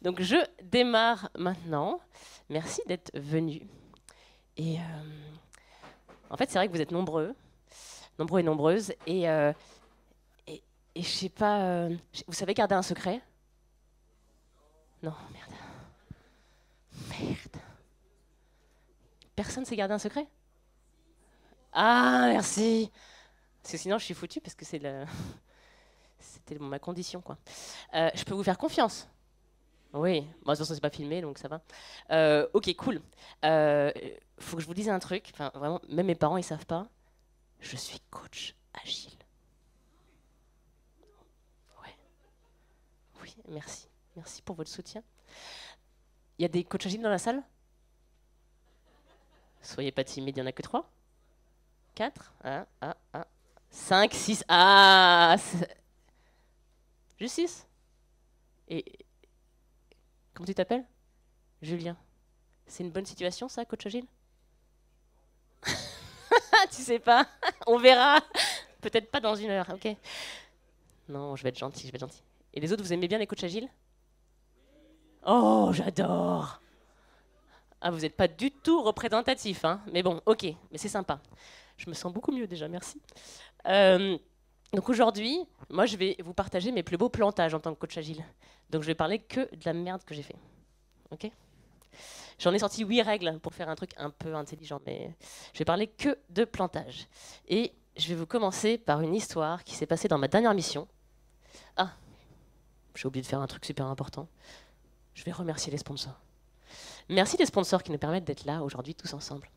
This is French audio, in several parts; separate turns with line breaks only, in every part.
Donc je démarre maintenant. Merci d'être venu. Et en fait, c'est vrai que vous êtes nombreux et nombreuses. Et je sais pas. Vous savez garder un secret? Non, merde. Merde. Personne sait garder un secret? Ah, merci. Parce que sinon, je suis foutue parce que c'était ma condition, quoi. Je peux vous faire confiance? Oui. Bon, de toute façon, c'est pas filmé, donc ça va. Ok, cool. Euh, Faut que je vous dise un truc. Enfin, vraiment, même mes parents, ils savent pas. Je suis coach agile. Ouais. Oui, merci. Merci pour votre soutien. Il y a des coachs agiles dans la salle? Soyez pas timide, il y en a que 3, 4, 5, 6. Ah, juste 6. Et comment tu t'appelles? Julien. C'est une bonne situation, ça, coach agile? Ah, tu sais pas. On verra. Peut-être pas dans une heure, ok? Non, je vais être gentil, je vais être gentil. Et les autres, vous aimez bien les coachs agiles? Oh, j'adore. Ah, vous n'êtes pas du tout représentatif, hein? Mais bon, ok, mais c'est sympa. Je me sens beaucoup mieux déjà, merci. Euh, donc aujourd'hui, moi, je vais vous partager mes plus beaux plantages en tant que coach agile. Donc je vais parler que de la merde que j'ai fait, ok? J'en ai sorti 8 règles pour faire un truc un peu intelligent, mais je vais parler que de plantage. Et je vais vous commencer par une histoire qui s'est passée dans ma dernière mission. Ah, j'ai oublié de faire un truc super important. Je vais remercier les sponsors. Merci les sponsors qui nous permettent d'être là aujourd'hui tous ensemble.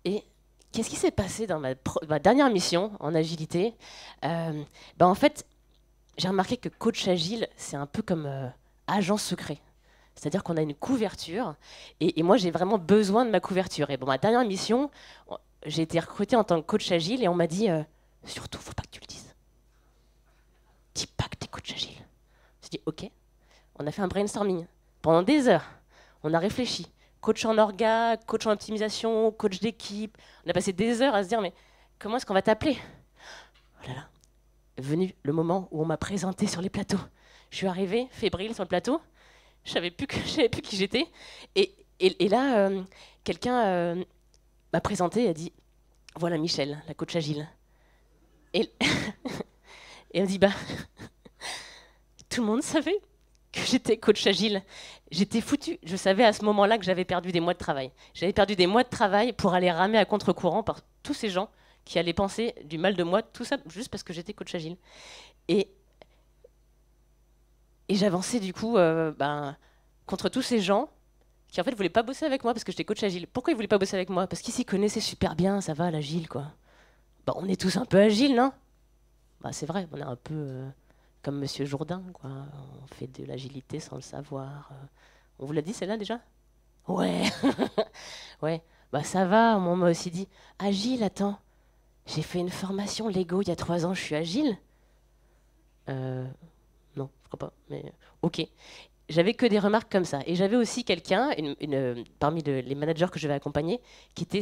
Et qu'est-ce qui s'est passé dans ma dernière mission en agilité? En fait, j'ai remarqué que coach agile, c'est un peu comme agent secret. C'est-à-dire qu'on a une couverture, et moi j'ai vraiment besoin de ma couverture. Et bon, ma dernière mission, j'ai été recrutée en tant que coach agile, et on m'a dit, surtout, faut pas que tu le dises. Dis pas que t'es coach agile. J'ai dit, ok. On a fait un brainstorming pendant des heures. On a réfléchi. Coach en orga, coach en optimisation, coach d'équipe. On a passé des heures à se dire, mais comment est-ce qu'on va t'appeler? Oh là là. Est venu le moment où on m'a présenté sur les plateaux. Je suis arrivée, fébrile sur le plateau. Je savais plus qui j'étais. Et là, quelqu'un m'a présenté et a dit, voilà Michel, la coach agile. Et, et on dit, bah, tout le monde savait que j'étais coach agile. J'étais foutue. Je savais à ce moment-là que j'avais perdu des mois de travail. J'avais perdu des mois de travail pour aller ramer à contre-courant par tous ces gens qui allaient penser du mal de moi, tout ça juste parce que j'étais coach agile. Et, et j'avançais du coup contre tous ces gens qui en fait voulaient pas bosser avec moi parce que j'étais coach agile. Pourquoi ils voulaient pas bosser avec moi? Parce qu'ils s'y connaissaient super bien, ça va l'agile quoi. Bah, on est tous un peu agiles, non? Bah, c'est vrai, on est un peu comme Monsieur Jourdain, quoi. On fait de l'agilité sans le savoir. On vous l'a dit celle-là déjà? Ouais, ouais. Bah ça va, on m'a aussi dit. Agile, attends. J'ai fait une formation Lego il y a 3 ans, je suis agile? Euh, non, je crois pas, mais ok. J'avais que des remarques comme ça. Et j'avais aussi quelqu'un, parmi les managers que je vais accompagner, qui était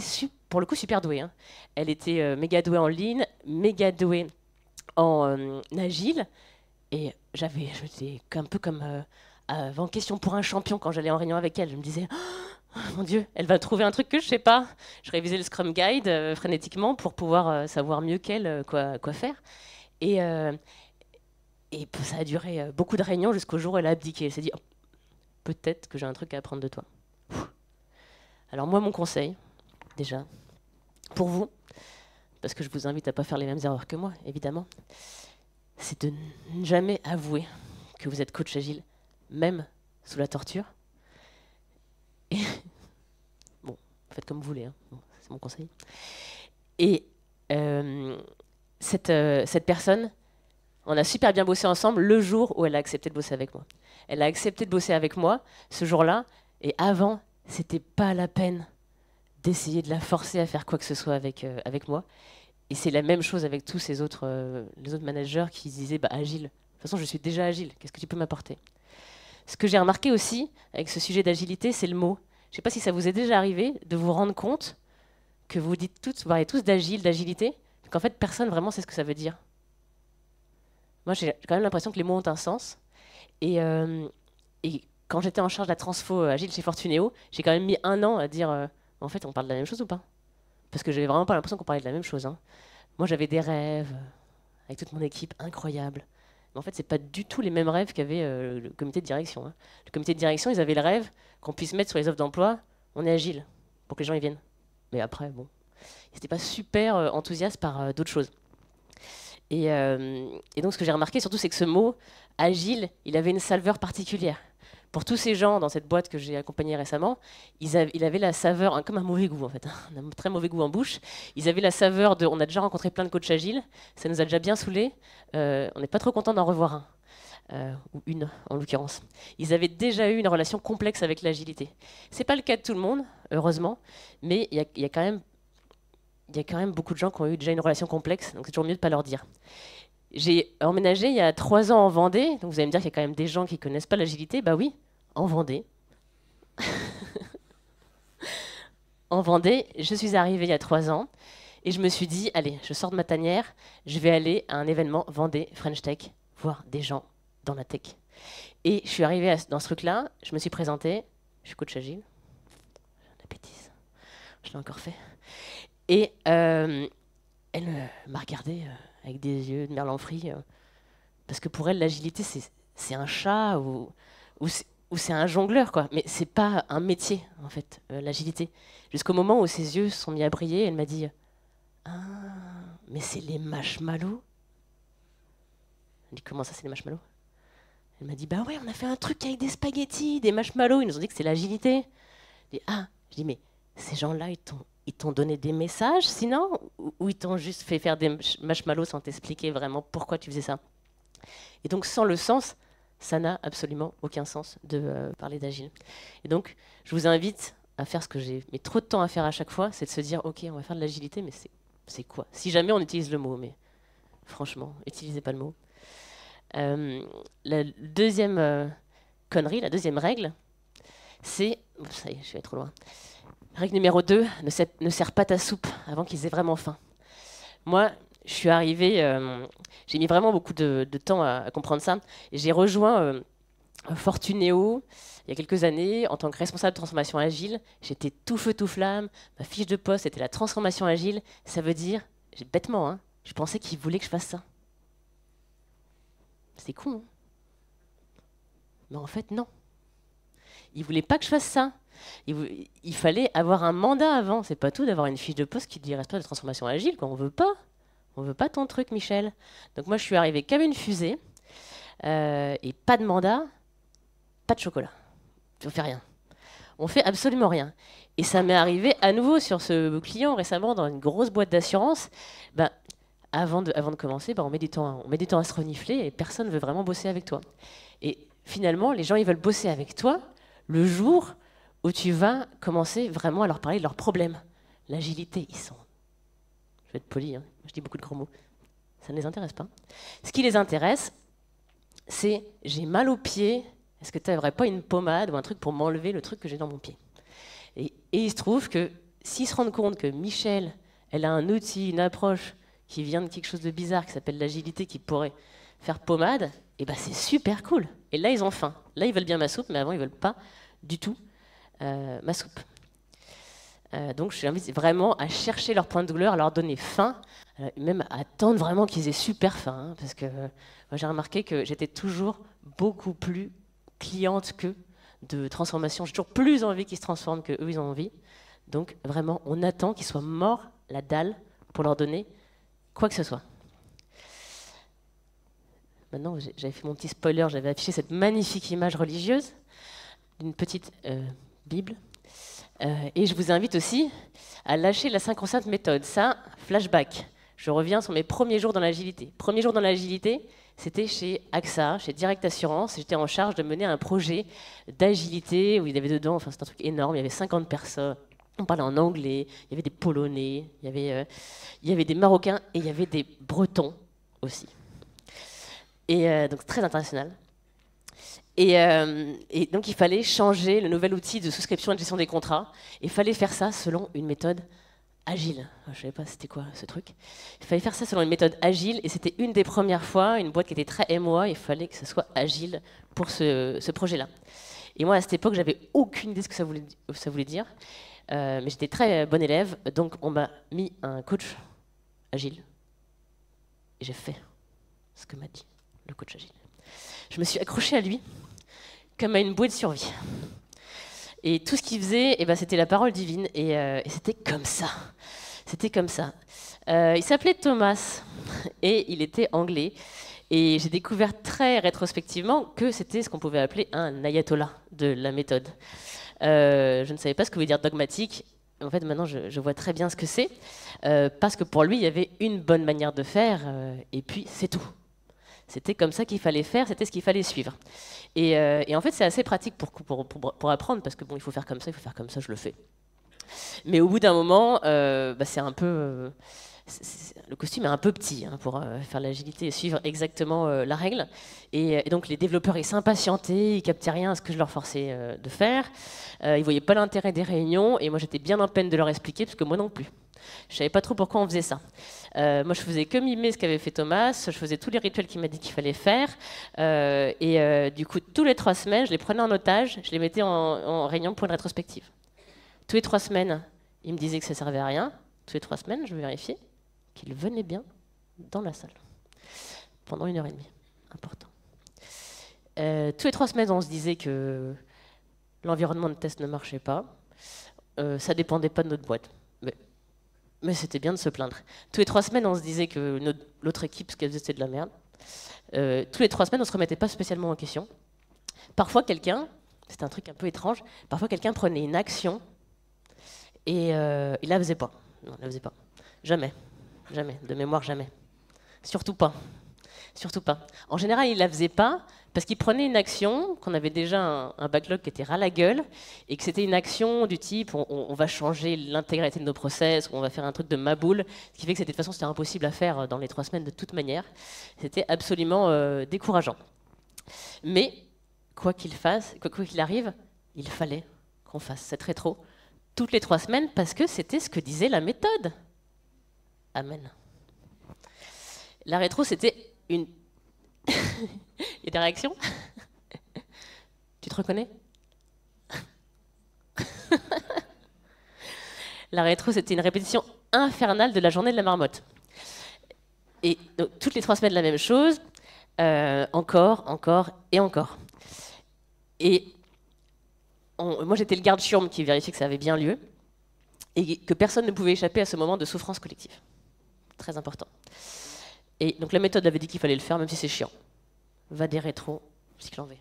pour le coup super douée, hein. Elle était méga douée en ligne, méga douée en agile. Et j'étais un peu comme avant question pour un champion quand j'allais en réunion avec elle. Je me disais, oh, mon Dieu, elle va trouver un truc que je sais pas. Je révisais le Scrum Guide frénétiquement pour pouvoir savoir mieux qu'elle quoi faire. Et, euh, et ça a duré beaucoup de réunions jusqu'au jour où elle a abdiqué. Elle s'est dit, oh, peut-être que j'ai un truc à apprendre de toi. Alors moi, mon conseil, déjà, pour vous, parce que je vous invite à pas faire les mêmes erreurs que moi, évidemment, c'est de ne jamais avouer que vous êtes coach agile, même sous la torture. Et bon, faites comme vous voulez, hein. Bon, c'est mon conseil. Et euh, cette personne, on a super bien bossé ensemble le jour où elle a accepté de bosser avec moi. Elle a accepté de bosser avec moi ce jour-là, et avant, c'était pas la peine d'essayer de la forcer à faire quoi que ce soit avec moi. Et c'est la même chose avec tous les autres managers qui disaient bah, agile. De toute façon, je suis déjà agile. Qu'est-ce que tu peux m'apporter? Ce que j'ai remarqué aussi avec ce sujet d'agilité, c'est le mot. Je ne sais pas si ça vous est déjà arrivé de vous rendre compte que vous dites tous, vous parlez tous d'agile, d'agilité, mais qu'en fait personne vraiment sait ce que ça veut dire. Moi, j'ai quand même l'impression que les mots ont un sens. Et Et quand j'étais en charge de la transfo agile chez Fortuneo, j'ai quand même mis 1 an à dire en fait, on parle de la même chose ou pas? Parce que j'avais vraiment pas l'impression qu'on parlait de la même chose, hein. Moi, j'avais des rêves avec toute mon équipe incroyables. Mais en fait, c'est pas du tout les mêmes rêves qu'avait le comité de direction, hein. Le comité de direction, ils avaient le rêve qu'on puisse mettre sur les offres d'emploi, on est agile, pour que les gens y viennent. Mais après, bon, ils n'étaient pas super enthousiastes par d'autres choses. Et donc, ce que j'ai remarqué surtout, c'est que ce mot agile, il avait une saveur particulière. Pour tous ces gens dans cette boîte que j'ai accompagnée récemment, il avait la saveur, comme un mauvais goût en fait, un très mauvais goût en bouche. Ils avaient la saveur de, on a déjà rencontré plein de coachs agiles, ça nous a déjà bien saoulés, on n'est pas trop content d'en revoir un, ou une en l'occurrence. Ils avaient déjà eu une relation complexe avec l'agilité. C'est pas le cas de tout le monde, heureusement, mais il y a quand même beaucoup de gens qui ont eu déjà une relation complexe, donc c'est toujours mieux de ne pas leur dire. J'ai emménagé il y a 3 ans en Vendée, donc vous allez me dire qu'il y a quand même des gens qui ne connaissent pas l'agilité. Bah oui, en Vendée. En Vendée, je suis arrivée il y a 3 ans et je me suis dit, allez, je sors de ma tanière, je vais aller à un événement Vendée French Tech, voir des gens dans la tech. Et je suis arrivée dans ce truc-là, je me suis présentée, je suis coach agile, la bêtise, je l'ai encore fait. Et elle m'a regardée avec des yeux de merlan frit, parce que pour elle, l'agilité, c'est un chat ou c'est un jongleur, quoi. Mais c'est pas un métier, en fait, l'agilité. Jusqu'au moment où ses yeux se sont mis à briller, elle m'a dit ah, mais c'est les marshmallows. Je dit comment ça, c'est les marshmallows? Elle m'a dit bah ouais, on a fait un truc avec des spaghettis, des marshmallows. Ils nous ont dit que c'est l'agilité. Je dis ah, je dis mais ces gens-là, ils t'ont donné des messages, sinon, ou ils t'ont juste fait faire des marshmallows sans t'expliquer vraiment pourquoi tu faisais ça? Et donc, sans le sens, ça n'a absolument aucun sens de parler d'agile. Et donc, je vous invite à faire ce que j'ai mis trop de temps à faire à chaque fois, c'est de se dire, ok, on va faire de l'agilité, mais c'est quoi? Si jamais on utilise le mot, mais franchement, utilisez pas le mot. La deuxième connerie, la deuxième règle, c'est... Ça y est, je vais trop loin. Règle numéro 2, ne sers pas ta soupe avant qu'ils aient vraiment faim. Moi, je suis arrivée, j'ai mis vraiment beaucoup de temps à comprendre ça. J'ai rejoint Fortuneo il y a quelques années en tant que responsable de transformation agile. J'étais tout feu tout flamme. Ma fiche de poste était la transformation agile. Ça veut dire, bêtement, hein, je pensais qu'ils voulaient que je fasse ça. C'est con, hein? Mais en fait, non. Ils voulaient pas que je fasse ça. Il fallait avoir un mandat avant. C'est pas tout d'avoir une fiche de poste qui dit responsable de transformation agile, quoi. On veut pas. On veut pas ton truc, Michel. Donc moi, je suis arrivée comme une fusée. Et pas de mandat, pas de chocolat. On fait rien. On fait absolument rien. Et ça m'est arrivé à nouveau sur ce client récemment dans une grosse boîte d'assurance. Ben, avant de commencer, on met du temps à se renifler et personne ne veut vraiment bosser avec toi. Et finalement, les gens, ils veulent bosser avec toi le jour où tu vas commencer vraiment à leur parler de leurs problèmes. L'agilité, je vais être poli, hein, je dis beaucoup de gros mots. Ça ne les intéresse pas. Ce qui les intéresse, c'est j'ai mal au pied, est-ce que tu n'aurais pas une pommade ou un truc pour m'enlever le truc que j'ai dans mon pied? Et il se trouve que s'ils se rendent compte que Michel, elle a un outil, une approche qui vient de quelque chose de bizarre qui s'appelle l'agilité, qui pourrait faire pommade, et ben c'est super cool. Et là, ils ont faim. Là, ils veulent bien ma soupe, mais avant, ils ne veulent pas du tout ma soupe. Donc, je les invite vraiment à chercher leur point de douleur, à leur donner faim, même à attendre vraiment qu'ils aient super faim. Hein, parce que moi, j'ai remarqué que j'étais toujours beaucoup plus cliente qu'eux de transformation. J'ai toujours plus envie qu'ils se transforment qu'eux, ils ont envie. Donc, vraiment, on attend qu'ils soient morts la dalle pour leur donner quoi que ce soit. Maintenant, j'avais fait mon petit spoiler, j'avais affiché cette magnifique image religieuse d'une petite Bible. Et je vous invite aussi à lâcher la synchro-sainte méthode. Ça, flashback. Je reviens sur mes premiers jours dans l'agilité. Premier jour dans l'agilité, c'était chez AXA, chez Direct Assurance. J'étais en charge de mener un projet d'agilité où il y avait dedans, enfin c'est un truc énorme, il y avait 50 personnes. On parlait en anglais, il y avait des Polonais, il y avait des Marocains et il y avait des Bretons aussi. Et donc très international. Et donc il fallait changer le nouvel outil de souscription et de gestion des contrats. Et il fallait faire ça selon une méthode agile. Je savais pas c'était quoi ce truc. Il fallait faire ça selon une méthode agile et c'était une des premières fois, une boîte qui était très MOA, il fallait que ce soit agile pour ce projet-là. Et moi, à cette époque, j'avais aucune idée de ce que ça voulait dire, mais j'étais très bonne élève, donc on m'a mis un coach agile et j'ai fait ce que m'a dit le coach agile. Je me suis accrochée à lui comme à une bouée de survie. Et tout ce qu'il faisait, eh ben, c'était la parole divine. Et c'était comme ça. C'était comme ça. Il s'appelait Thomas et il était anglais. Et j'ai découvert très rétrospectivement que c'était ce qu'on pouvait appeler un ayatollah de la méthode. Je ne savais pas ce que voulait dire dogmatique. En fait, maintenant, je vois très bien ce que c'est. Parce que pour lui, il y avait une bonne manière de faire. Et puis, c'est tout. C'était comme ça qu'il fallait faire, c'était ce qu'il fallait suivre. Et en fait, c'est assez pratique pour apprendre, parce que bon, il faut faire comme ça, il faut faire comme ça, je le fais. Mais au bout d'un moment, c'est un peu... le costume est un peu petit hein, pour faire l'agilité et suivre exactement la règle. Et donc les développeurs, ils s'impatientaient, ils captaient rien à ce que je leur forçais de faire. Ils voyaient pas l'intérêt des réunions, et moi j'étais bien en peine de leur expliquer, parce que moi non plus. Je savais pas trop pourquoi on faisait ça. Moi, je faisais que mimer ce qu'avait fait Thomas. Je faisais tous les rituels qu'il m'a dit qu'il fallait faire. Du coup, tous les 3 semaines, je les prenais en otage. Je les mettais en réunion pour une rétrospective. Tous les 3 semaines, il me disait que ça servait à rien. Tous les 3 semaines, je vérifiais qu'il venait bien dans la salle. Pendant 1h30. Important. Tous les 3 semaines, on se disait que l'environnement de test ne marchait pas. Ça dépendait pas de notre boîte. Mais c'était bien de se plaindre. Tous les 3 semaines, on se disait que l'autre équipe, ce qu'elle faisait, c'était de la merde. Tous les 3 semaines, on ne se remettait pas spécialement en question. Parfois, c'était un truc un peu étrange, parfois quelqu'un prenait une action et il la faisait pas. Non, il la faisait pas. Jamais. Jamais. De mémoire, jamais. Surtout pas. Surtout pas. En général, il la faisait pas parce qu'il prenait une action, qu'on avait déjà un backlog qui était ras la gueule, et que c'était une action du type on va changer l'intégralité de nos process, ou on va faire un truc de maboule, ce qui fait que de toute façon c'était impossible à faire dans les 3 semaines de toute manière. C'était absolument décourageant. Mais quoi qu'il arrive, il fallait qu'on fasse cette rétro toutes les 3 semaines parce que c'était ce que disait la méthode. Amen. La rétro, c'était une... Il y a des réactions? Tu te reconnais? La rétro, c'était une répétition infernale de la journée de la marmotte. Et donc, toutes les 3 semaines, la même chose. Encore et encore. Et moi, j'étais le garde-chiourme qui vérifiait que ça avait bien lieu et que personne ne pouvait échapper à ce moment de souffrance collective. Très important. Et donc la méthode avait dit qu'il fallait le faire, même si c'est chiant. Va des rétros, cycle en V.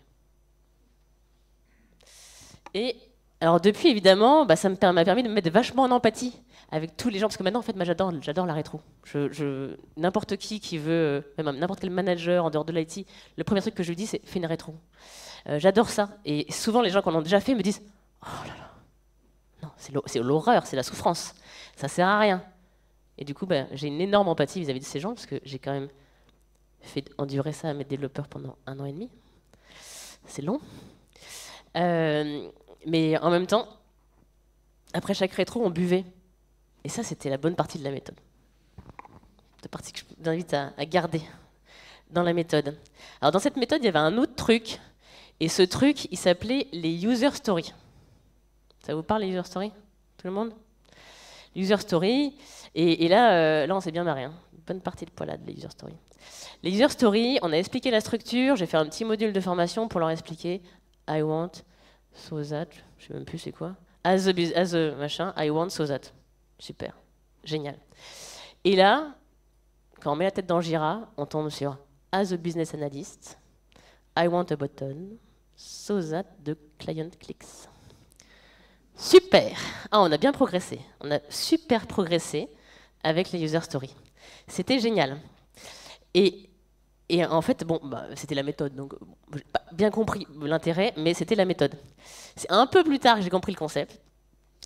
Et alors depuis, évidemment, ça m'a permis de me mettre vachement en empathie avec tous les gens, parce que maintenant, en fait, moi, j'adore la rétro. N'importe qui veut, même n'importe quel manager en dehors de l'IT, le premier truc que je lui dis, c'est fais une rétro. J'adore ça. Et souvent, les gens qui en ont déjà fait me disent oh là là, non, c'est l'horreur, c'est la souffrance. Ça sert à rien. Et du coup, j'ai une énorme empathie vis-à-vis de ces gens, parce que j'ai quand même fait endurer ça à mes développeurs pendant 1 an et demi. C'est long. Mais en même temps, après chaque rétro, on buvait. Et ça, c'était la bonne partie de la méthode. C'est la partie que je vous invite à garder dans la méthode. Alors dans cette méthode, il y avait un autre truc. Et ce truc, il s'appelait les user stories. Ça vous parle, les user stories? Tout le monde? User stories. Et là, on s'est bien marré. Hein. Une bonne partie de poilade, les user stories. Les user stories, on a expliqué la structure. J'ai fait un petit module de formation pour leur expliquer. I want, so that. Je sais même plus c'est quoi. As a machin, I want, so that. Super. Génial. Et là, quand on met la tête dans Jira, on tombe sur as a business analyst, I want a button, so that the client clicks. Super. Ah, on a bien progressé. On a super progressé avec les user stories. C'était génial. Et en fait, c'était la méthode. Donc, j'ai pas bien compris l'intérêt, mais c'était la méthode. C'est un peu plus tard que j'ai compris le concept.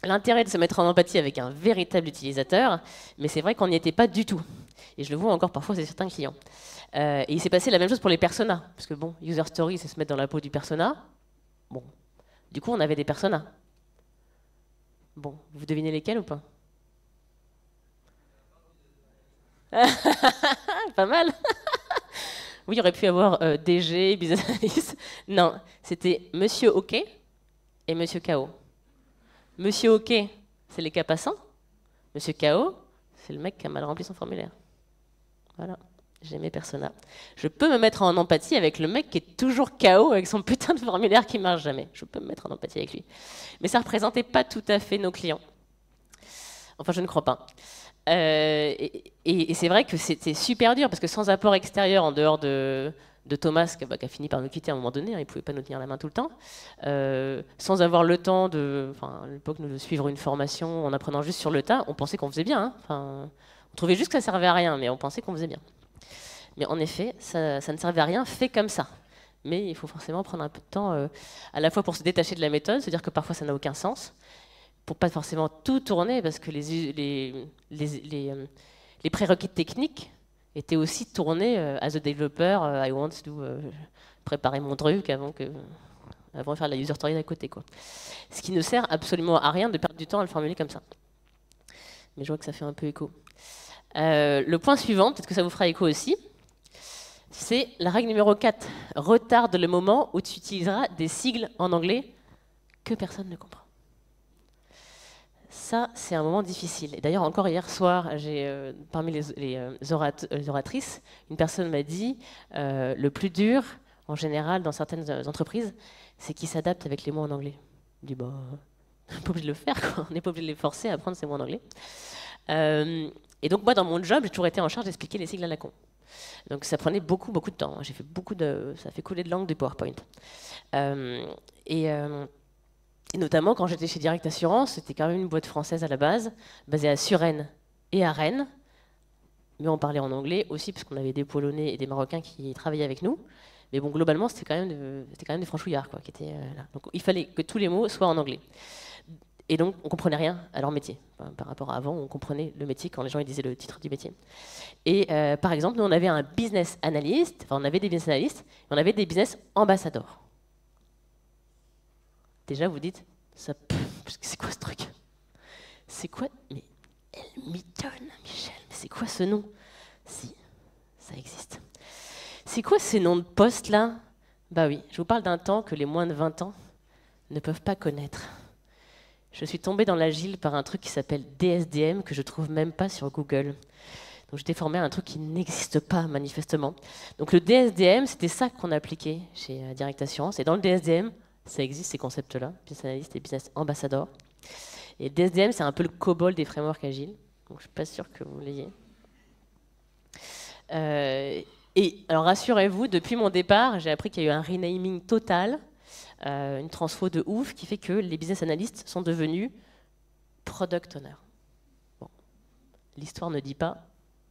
L'intérêt de se mettre en empathie avec un véritable utilisateur, mais c'est vrai qu'on n'y était pas du tout. Et je le vois encore parfois chez certains clients. Et il s'est passé la même chose pour les personas. Parce que user story, c'est se mettre dans la peau du persona. Bon, du coup, on avait des personas. Bon, vous devinez lesquels ou pas? Pas mal. Oui, il aurait pu avoir DG, business analyst. Non, c'était Monsieur OK et Monsieur KO. Monsieur OK, c'est les cas passants. Monsieur KO, c'est le mec qui a mal rempli son formulaire. Voilà, j'ai mes personas. Je peux me mettre en empathie avec le mec qui est toujours KO avec son putain de formulaire qui marche jamais. Je peux me mettre en empathie avec lui. Mais ça représentait pas tout à fait nos clients. Enfin, je ne crois pas. Et c'est vrai que c'était super dur parce que sans apport extérieur en dehors de Thomas qui a fini par nous quitter à un moment donné, hein, il ne pouvait pas nous tenir la main tout le temps, sans avoir le temps à l'époque, de suivre une formation en apprenant juste sur le tas, on pensait qu'on faisait bien. Hein. Enfin, on trouvait juste que ça servait à rien, mais on pensait qu'on faisait bien. Mais en effet, ça ne servait à rien fait comme ça. Mais il faut forcément prendre un peu de temps, à la fois pour se détacher de la méthode, se dire que parfois ça n'a aucun sens, pour pas forcément tout tourner, parce que les prérequis techniques étaient aussi tournés as a developer, I want to préparer mon truc avant de faire la user story d'à côté, quoi. Ce qui ne sert absolument à rien de perdre du temps à le formuler comme ça. Mais je vois que ça fait un peu écho. Le point suivant, peut-être que ça vous fera écho aussi, c'est la règle numéro 4. Retarde le moment où tu utiliseras des sigles en anglais que personne ne comprend. Ça, c'est un moment difficile. Et d'ailleurs, encore hier soir, parmi les oratrices, une personne m'a dit le plus dur, en général, dans certaines entreprises, c'est qu'ils s'adaptent avec les mots en anglais. Je dis, bah, on n'est pas obligé de le faire, quoi. On n'est pas obligé de les forcer à apprendre ces mots en anglais. Et donc, moi, dans mon job, j'ai toujours été en charge d'expliquer les sigles à la con. Donc, ça prenait beaucoup de temps. J'ai fait ça a fait couler de langue du PowerPoint. Et notamment, quand j'étais chez Direct Assurance, c'était quand même une boîte française à la base, basée à Suresnes et à Rennes. Mais on parlait en anglais aussi, parce qu'on avait des Polonais et des Marocains qui travaillaient avec nous. Mais bon, globalement, c'était quand même des franchouillards qui étaient là. Donc il fallait que tous les mots soient en anglais. Et donc, on ne comprenait rien à leur métier. Par rapport à avant, on comprenait le métier quand les gens ils disaient le titre du métier. Et par exemple, nous, on avait un business analyst, enfin, on avait des business analysts, et on avait des business ambassadors. Déjà, vous dites, c'est quoi ce truc? C'est quoi? Mais elle mitonne, Michel. Mais c'est quoi ce nom? Si, ça existe. C'est quoi ces noms de postes là? Bah oui, je vous parle d'un temps que les moins de 20 ans ne peuvent pas connaître. Je suis tombée dans l'agile par un truc qui s'appelle DSDM que je trouve même pas sur Google. Donc j'étais formée à un truc qui n'existe pas manifestement. Donc le DSDM, c'était ça qu'on appliquait chez Direct Assurance. Et dans le DSDM, ça existe ces concepts-là, business analyst et business ambassador. Et le DSDM, c'est un peu le COBOL des frameworks agiles. Donc je ne suis pas sûre que vous l'ayez. Et alors rassurez-vous, depuis mon départ, j'ai appris qu'il y a eu un renaming total, une transfo de ouf, qui fait que les business analysts sont devenus product owners. Bon. L'histoire ne dit pas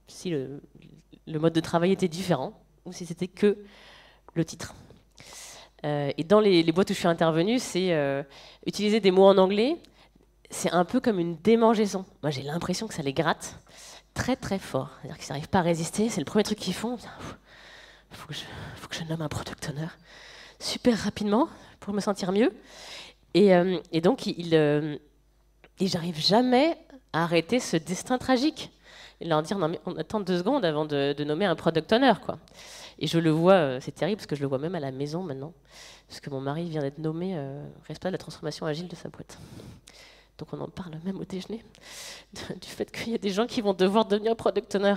si le mode de travail était différent ou si c'était que le titre. Et dans les boîtes où je suis intervenue, c'est utiliser des mots en anglais, c'est un peu comme une démangeaison. Moi, j'ai l'impression que ça les gratte très très fort. C'est-à-dire qu'ils n'arrivent pas à résister. C'est le premier truc qu'ils font. Il faut que je nomme un product owner super rapidement pour me sentir mieux. Et donc, j'arrive jamais à arrêter ce destin tragique. Et leur dire, non mais on attend 2 secondes avant de nommer un product owner, quoi. Et je le vois, c'est terrible, parce que je le vois même à la maison maintenant, parce que mon mari vient d'être nommé responsable de la transformation agile de sa boîte. Donc on en parle même au déjeuner, du fait qu'il y a des gens qui vont devoir devenir product owner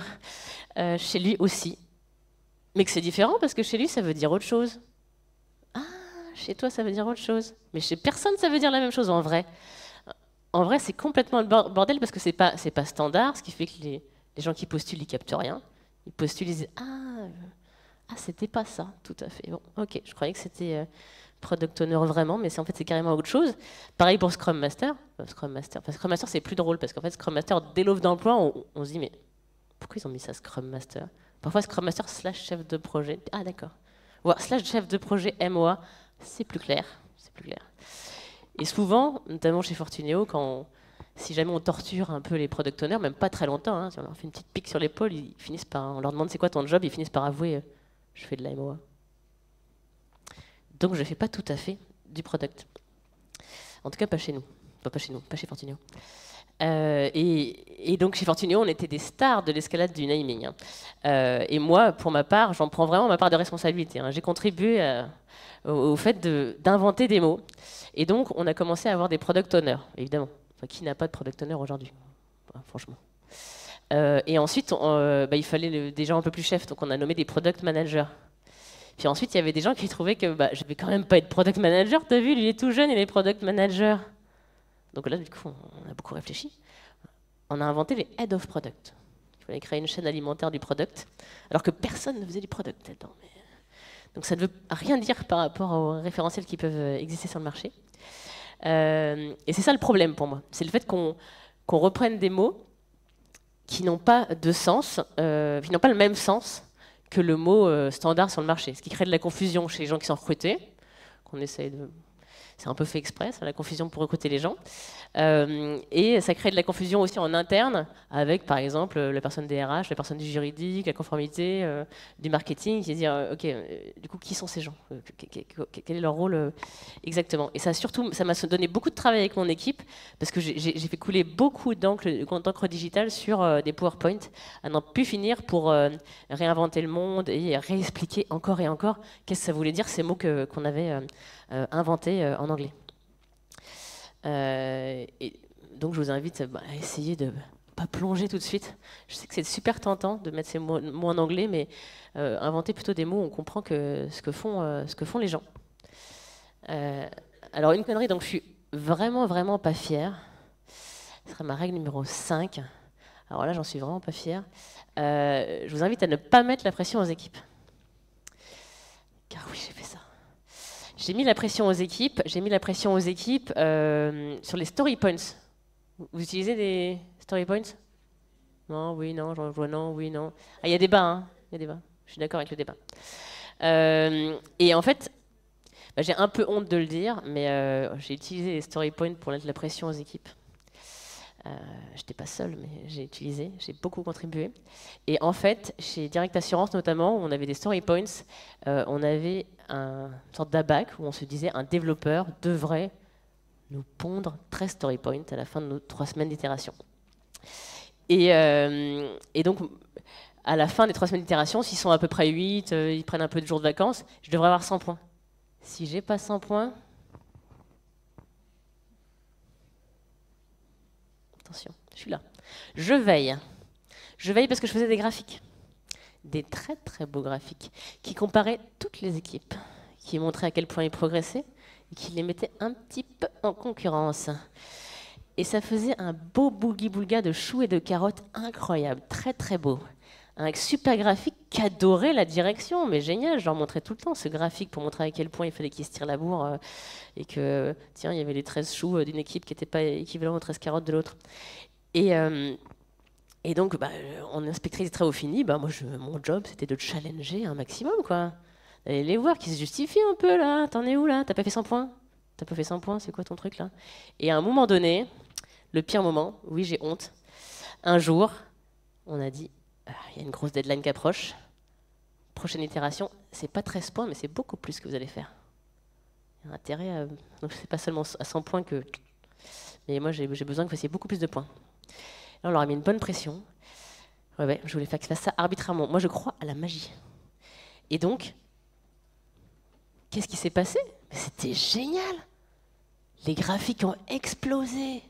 chez lui aussi. Mais que c'est différent, parce que chez lui, ça veut dire autre chose. Ah, chez toi, ça veut dire autre chose. Mais chez personne, ça veut dire la même chose en vrai. En vrai, c'est complètement le bordel, parce que c'est pas standard, ce qui fait que les gens qui postulent, ils captent rien. Ils postulent, ils disent c'était pas ça, tout à fait. Bon, ok, je croyais que c'était product owner vraiment, mais en fait, c'est carrément autre chose. Pareil pour Scrum Master. Scrum Master, c'est plus drôle, parce qu'en fait, Scrum Master, dès l'offre d'emploi, on se dit, mais pourquoi ils ont mis ça, Scrum Master? Parfois, Scrum Master / chef de projet. Ah, d'accord. Ou / chef de projet MOA, c'est plus clair. C'est plus clair. Et souvent, notamment chez Fortuneo, si jamais on torture un peu les product owners, même pas très longtemps, hein, si on leur fait une petite pique sur l'épaule, on leur demande c'est quoi ton job, ils finissent par avouer je fais de la MOA. Donc je ne fais pas tout à fait du product. En tout cas, pas chez nous. Enfin, pas chez Fortuneo. Et Et donc chez Fortuneo, on était des stars de l'escalade du naming, hein. Et moi, pour ma part, j'en prends vraiment ma part de responsabilité, hein. J'ai contribué au fait d'inventer des mots. Et donc, on a commencé à avoir des product owners, évidemment. Enfin, qui n'a pas de product owner aujourd'hui? Enfin, franchement. Et ensuite, il fallait des gens un peu plus chefs, donc on a nommé des product managers. Puis ensuite, il y avait des gens qui trouvaient que je vais quand même pas être product manager, t'as vu, lui, il est tout jeune, il est product manager. Donc là, du coup, on a beaucoup réfléchi. On a inventé les head of product. Il fallait créer une chaîne alimentaire du product, alors que personne ne faisait du product là-dedans. Donc ça ne veut rien dire par rapport aux référentiels qui peuvent exister sur le marché. Et c'est ça le problème pour moi. C'est le fait qu'on reprenne des mots qui n'ont pas de sens, qui n'ont pas le même sens que le mot standard sur le marché. Ce qui crée de la confusion chez les gens qui sont recrutés, qu'on essaye de... C'est un peu fait exprès, ça, la confusion pour recruter les gens. Et ça crée de la confusion aussi en interne, avec par exemple la personne des RH, la personne du juridique, la conformité, du marketing, qui dit ok, du coup, qui sont ces gens? Quel est leur rôle exactement? Et ça, surtout, ça m'a donné beaucoup de travail avec mon équipe, parce que j'ai fait couler beaucoup d'encre digitale sur des PowerPoint, à n'en plus finir pour réinventer le monde et réexpliquer encore et encore qu'est-ce que ça voulait dire ces mots qu'on avait inventés en anglais. Et donc je vous invite à essayer de ne pas plonger tout de suite. Je sais que c'est super tentant de mettre ces mots en anglais, mais inventer plutôt des mots où on comprend ce que font les gens. Alors une connerie, donc je suis vraiment pas fière. Ce sera ma règle numéro 5. Alors là, j'en suis vraiment pas fière. Je vous invite à ne pas mettre la pression aux équipes. Car oui, j'ai fait ça. J'ai mis la pression aux équipes. Sur les story points. Vous utilisez des story points? Non, oui, non, j'en vois non, oui, non. Ah, il y a débat, hein. Il y a débat. Je suis d'accord avec le débat. Et en fait, j'ai un peu honte de le dire, mais j'ai utilisé les story points pour mettre la pression aux équipes. Je n'étais pas seule, mais j'ai beaucoup contribué. Et en fait, chez Direct Assurance notamment, où on avait des story points, on avait une sorte d'abac où on se disait un développeur devrait nous pondre 13 story points à la fin de nos 3 semaines d'itération. Et donc, à la fin des 3 semaines d'itération, s'ils sont à peu près 8, ils prennent un peu de jours de vacances, je devrais avoir 100 points. Si j'ai pas 100 points, attention, je suis là. Je veille. Je veille parce que je faisais des graphiques. Des très beaux graphiques qui comparaient toutes les équipes, qui montraient à quel point ils progressaient et qui les mettaient un petit peu en concurrence. Et ça faisait un beau boogie-boulga de choux et de carottes incroyable, très beau. Un super graphique qu'adorait la direction, mais génial, je leur montrais tout le temps ce graphique pour montrer à quel point il fallait qu'ils se tirent la bourre et que, tiens, il y avait les 13 choux d'une équipe qui n'étaient pas équivalents aux 13 carottes de l'autre. Et donc, en inspectrice des travaux finis, mon job, c'était de challenger un maximum, quoi. D'aller les voir, qui se justifient un peu, là. T'en es où, là? T'as pas fait 100 points? T'as pas fait 100 points? C'est quoi ton truc, là? Et à un moment donné, le pire moment, oui, j'ai honte, un jour, on a dit, il y a une grosse deadline qui approche. Prochaine itération, c'est pas 13 points, mais c'est beaucoup plus que vous allez faire. Il y a intérêt à... Donc, c'est pas seulement à 100 points que... Mais moi, j'ai besoin que vous fassiez beaucoup plus de points. Là, on leur a mis une bonne pression. Ouais, je voulais faire qu'ils fassent ça arbitrairement. Moi, je crois à la magie. Et donc, qu'est-ce qui s'est passé? C'était génial! Les graphiques ont explosé.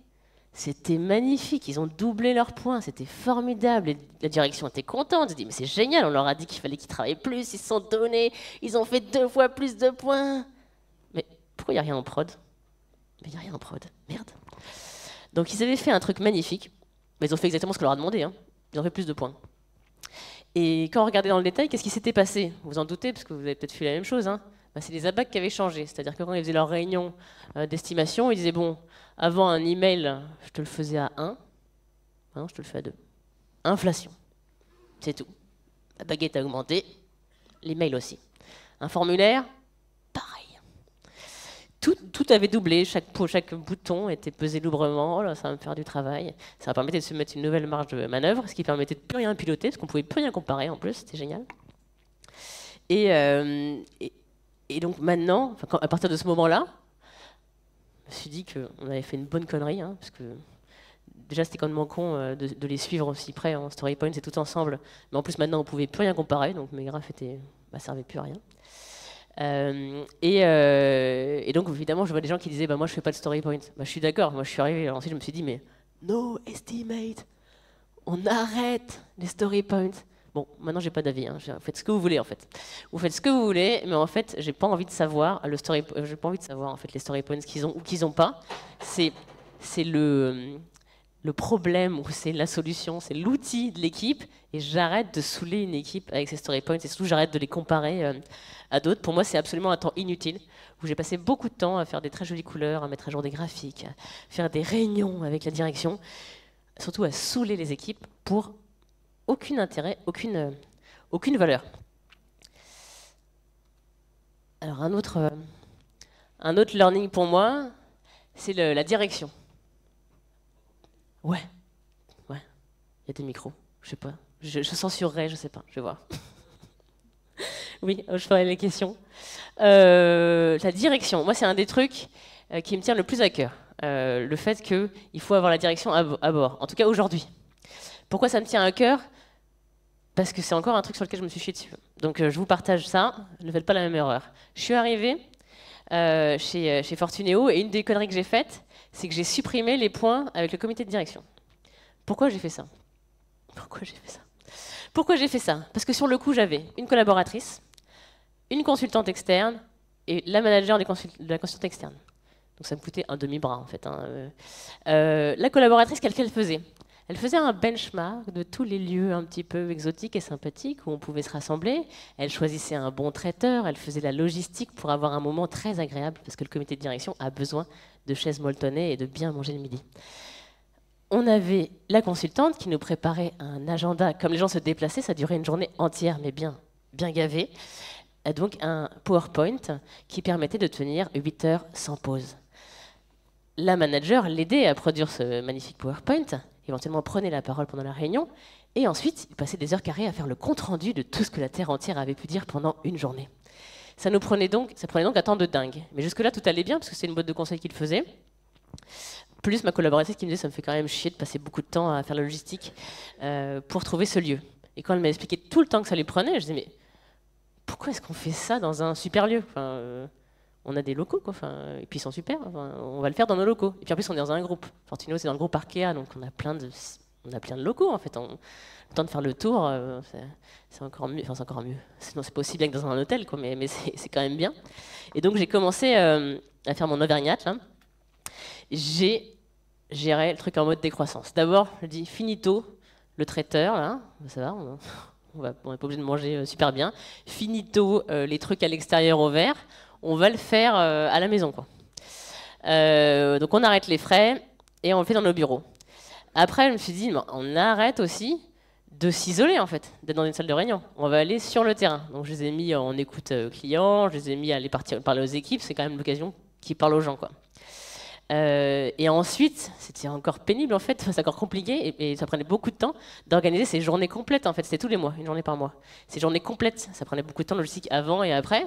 C'était magnifique. Ils ont doublé leurs points. C'était formidable. Et la direction était contente. Ils dit mais c'est génial. On leur a dit qu'il fallait qu'ils travaillent plus. Ils se sont donnés. Ils ont fait 2 fois plus de points. Mais pourquoi il n'y a rien en prod? Mais il n'y a rien en prod. Merde. Donc, ils avaient fait un truc magnifique. Mais ils ont fait exactement ce qu'on leur a demandé. Hein. Ils ont fait plus de points. Et quand on regardait dans le détail, qu'est-ce qui s'était passé? Vous vous en doutez, parce que vous avez peut-être fait la même chose. Hein. C'est les abacs qui avaient changé. C'est-à-dire que quand ils faisaient leur réunion d'estimation, ils disaient bon, avant un email, je te le faisais à 1. Maintenant, je te le fais à 2. Inflation. C'est tout. La baguette a augmenté. L'email aussi. Un formulaire, pareil. Tout avait doublé, chaque bouton était pesé loubrement. Oh là, ça va me faire du travail. Ça permettait de se mettre une nouvelle marge de manœuvre, ce qui permettait de plus rien piloter, parce qu'on pouvait plus rien comparer en plus, c'était génial. Et donc maintenant, à partir de ce moment-là, je me suis dit qu'on avait fait une bonne connerie, hein, parce que déjà c'était quand même con de les suivre aussi près en story points et tout ensemble. Mais en plus maintenant on pouvait plus rien comparer, donc mes graphes servaient plus à rien. Et donc évidemment je vois des gens qui disaient bah moi je fais pas de story point. Bah, je suis d'accord, moi je suis arrivé, ensuite je me suis dit mais no estimate, on arrête les story points. Bon, maintenant j'ai pas d'avis, hein. Vous faites ce que vous voulez en fait. Vous faites ce que vous voulez, mais en fait j'ai pas envie de savoir j'ai pas envie de savoir en fait les story points qu'ils ont ou qu'ils ont pas. C'est le problème ou c'est la solution, c'est l'outil de l'équipe, et j'arrête de saouler une équipe avec ces story points et surtout j'arrête de les comparer à d'autres. Pour moi c'est absolument un temps inutile où j'ai passé beaucoup de temps à faire des très jolies couleurs, à mettre à jour des graphiques, à faire des réunions avec la direction, surtout à saouler les équipes pour aucun intérêt, aucune valeur. Alors un autre learning pour moi, c'est la direction. Ouais, il y a des micros, je sais pas. Je censurerai, je sais pas, je vais voir. Oui, je ferai les questions. La direction, moi c'est un des trucs qui me tient le plus à cœur. Le fait qu'il faut avoir la direction à bord, en tout cas aujourd'hui. Pourquoi ça me tient à cœur? Parce que c'est encore un truc sur lequel je me suis chié dessus. Donc je vous partage ça, ne faites pas la même erreur. Je suis arrivée chez Fortuneo et une des conneries que j'ai faites, c'est que j'ai supprimé les points avec le comité de direction. Pourquoi j'ai fait ça? Pourquoi j'ai fait ça? Parce que sur le coup, j'avais une collaboratrice, une consultante externe et la manager de la consultante externe. Donc ça me coûtait un demi-bras en fait. La collaboratrice, qu'elle faisait? Elle faisait un benchmark de tous les lieux un petit peu exotiques et sympathiques où on pouvait se rassembler. Elle choisissait un bon traiteur, elle faisait la logistique pour avoir un moment très agréable, parce que le comité de direction a besoin de chaises molletonnées et de bien manger le midi. On avait la consultante qui nous préparait un agenda. Comme les gens se déplaçaient, ça durait une journée entière, mais bien gavée. Et donc un PowerPoint qui permettait de tenir 8 heures sans pause. La manager l'aidait à produire ce magnifique PowerPoint, éventuellement prenait la parole pendant la réunion, et ensuite il passait des heures carrées à faire le compte-rendu de tout ce que la Terre entière avait pu dire pendant une journée. Ça prenait donc un temps de dingue. Mais jusque-là, tout allait bien, parce que c'est une boîte de conseil qui le faisait. Plus ma collaboratrice qui me disait ça me fait quand même chier de passer beaucoup de temps à faire la logistique pour trouver ce lieu. Et quand elle m'a expliqué tout le temps que ça lui prenait, je disais mais pourquoi est-ce qu'on fait ça dans un super lieu? On a des locaux, quoi. Et puis ils sont super, on va le faire dans nos locaux. Et puis en plus on est dans un groupe. Fortuneo c'est dans le groupe Arkea, donc on a plein de locaux en fait. Le temps de faire le tour, c'est encore mieux. Enfin c'est encore mieux. Sinon c'est pas aussi bien que dans un hôtel, quoi, mais c'est quand même bien. Et donc j'ai commencé à faire mon auvergnate là. J'ai géré le truc en mode décroissance. D'abord, je dis finito, le traiteur, là, ça va, on n'est pas obligé de manger super bien. Finito, les trucs à l'extérieur au vert, on va le faire à la maison, quoi. Donc on arrête les frais et on le fait dans nos bureaux. Après, je me suis dit, on arrête aussi de s'isoler, en fait, d'être dans une salle de réunion. On va aller sur le terrain. Donc je les ai mis en écoute client, je les ai mis à aller parler aux équipes, c'est quand même l'occasion qu'ils parlent aux gens, quoi. Et ensuite, c'était encore pénible en fait, c'est encore compliqué et ça prenait beaucoup de temps d'organiser ces journées complètes en fait, c'était tous les mois, une journée par mois. Ces journées complètes, ça prenait beaucoup de temps de logistique avant et après,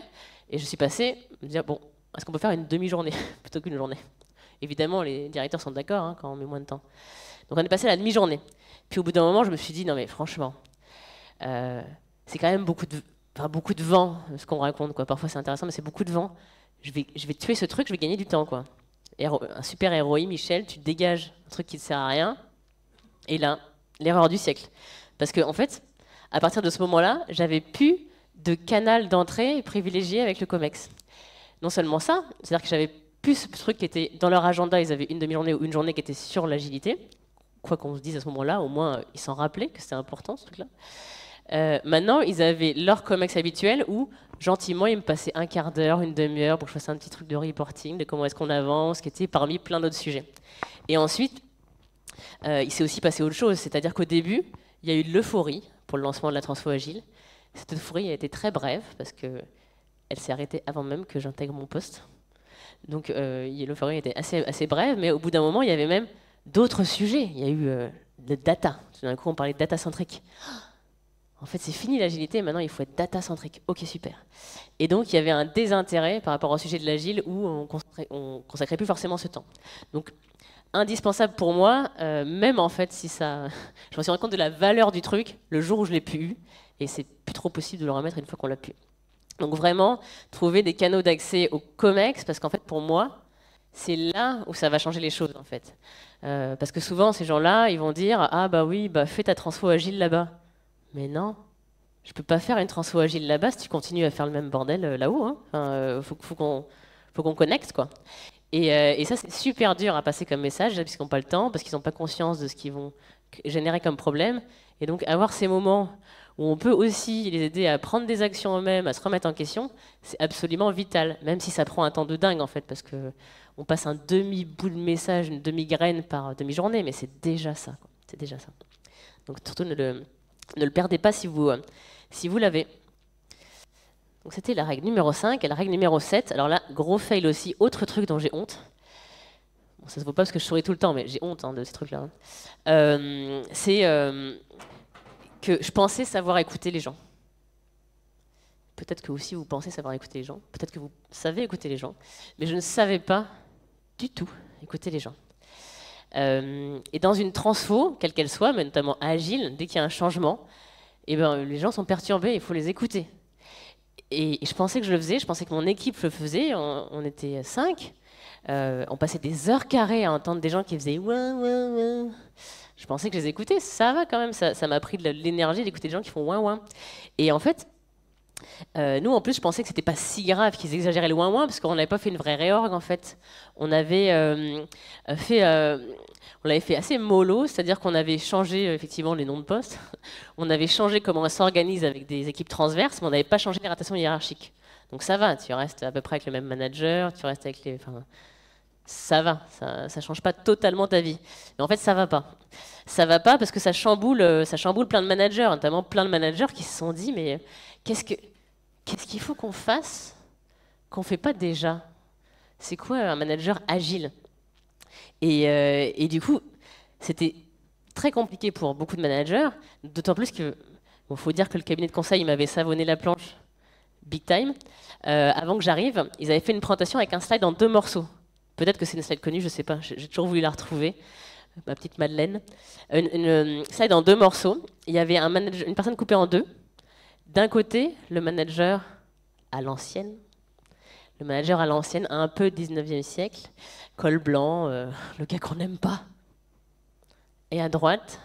et je suis passé à me dire bon, est-ce qu'on peut faire une demi-journée plutôt qu'une journée? Évidemment, les directeurs sont d'accord hein, quand on met moins de temps. Donc on est passé à la demi-journée. Puis au bout d'un moment, je me suis dit non mais franchement, c'est quand même beaucoup de vent ce qu'on raconte quoi. Parfois c'est intéressant, mais c'est beaucoup de vent. Je vais tuer ce truc, je vais gagner du temps quoi. Un super héros, Michel, tu dégages un truc qui ne sert à rien, et là, l'erreur du siècle. Parce que, en fait, à partir de ce moment-là, j'avais plus de canal d'entrée privilégié avec le COMEX. Non seulement ça, c'est-à-dire que j'avais plus ce truc qui était dans leur agenda, ils avaient une demi-journée ou une journée qui était sur l'agilité. Quoi qu'on se dise à ce moment-là, au moins, ils s'en rappelaient que c'était important, ce truc-là. Maintenant, ils avaient leur COMEX habituel où, gentiment, ils me passaient un quart d'heure, une demi-heure pour que je fasse un petit truc de reporting, de comment est-ce qu'on avance, qui était parmi plein d'autres sujets. Et ensuite, il s'est aussi passé autre chose, c'est-à-dire qu'au début, il y a eu de l'euphorie pour le lancement de la transfo agile. Cette euphorie a été très brève parce qu'elle s'est arrêtée avant même que j'intègre mon poste. Donc l'euphorie était assez brève, mais au bout d'un moment, il y avait même d'autres sujets. Il y a eu de data. Tout d'un coup, on parlait de data-centrique. En fait, c'est fini l'agilité, maintenant il faut être data-centrique. Ok, super. Et donc, il y avait un désintérêt par rapport au sujet de l'agile où on consacrait plus forcément ce temps. Donc, indispensable pour moi, même en fait si ça... Je me suis rendu compte de la valeur du truc le jour où je l'ai pu eu, et c'est plus trop possible de le remettre une fois qu'on l'a pu. Donc vraiment, trouver des canaux d'accès au COMEX, parce qu'en fait pour moi, c'est là où ça va changer les choses en fait. Parce que souvent ces gens-là, ils vont dire « Ah bah oui, bah fais ta transfo agile là-bas ». Mais non, je peux pas faire une transfo agile là-bas si tu continues à faire le même bordel là-haut. Hein. Enfin, faut qu'on connecte quoi. Et ça, c'est super dur à passer comme message, parce qu'ils n'ont pas le temps, parce qu'ils n'ont pas conscience de ce qu'ils vont générer comme problème. Et donc, avoir ces moments où on peut aussi les aider à prendre des actions eux-mêmes, à se remettre en question, c'est absolument vital, même si ça prend un temps de dingue, en fait, parce que on passe un demi-bout de message, une demi-graine par demi-journée, mais c'est déjà ça, quoi. C'est déjà ça. Donc, surtout, ne le perdez pas si vous l'avez. Donc c'était la règle numéro 5. Et la règle numéro 7, alors là, gros fail aussi, autre truc dont j'ai honte. Bon, ça se voit pas parce que je souris tout le temps, mais j'ai honte de ces trucs-là. C'est que je pensais savoir écouter les gens. Peut-être que aussi vous pensez savoir écouter les gens. Peut-être que vous savez écouter les gens. Mais je ne savais pas du tout écouter les gens. Et dans une transfo, quelle qu'elle soit, mais notamment agile, dès qu'il y a un changement, eh ben, les gens sont perturbés, il faut les écouter. Et je pensais que je le faisais, je pensais que mon équipe le faisait, on était 5. On passait des heures carrées à entendre des gens qui faisaient ouin, ouin, ouin. Je pensais que je les écoutais, ça va quand même, ça m'a pris de l'énergie d'écouter des gens qui font ouin, ouin. Et en fait, nous en plus, je pensais que c'était pas si grave qu'ils exagéraient le ouin, ouin, parce qu'on n'avait pas fait une vraie réorg en fait. On avait on l'avait fait assez mollo, c'est-à-dire qu'on avait changé effectivement les noms de postes, on avait changé comment on s'organise avec des équipes transverses, mais on n'avait pas changé les rotations hiérarchiques. Donc ça va, tu restes à peu près avec le même manager, tu restes avec les... Enfin, ça va, ça change pas totalement ta vie. Mais en fait, ça va pas. Ça va pas parce que ça chamboule plein de managers, notamment plein de managers qui se sont dit, mais qu'est-ce qu'il faut qu'on fasse qu'on fait pas déjà? C'est quoi un manager agile? Et du coup, c'était très compliqué pour beaucoup de managers, d'autant plus que, bon, faut dire que le cabinet de conseil m'avait savonné la planche big time. Avant que j'arrive, ils avaient fait une présentation avec un slide en 2 morceaux. Peut-être que c'est une slide connue, je sais pas, j'ai toujours voulu la retrouver, ma petite Madeleine. Une slide en 2 morceaux, il y avait une personne coupée en 2. D'un côté, le manager à l'ancienne, un peu 19e siècle, col blanc, le gars qu'on n'aime pas. Et à droite,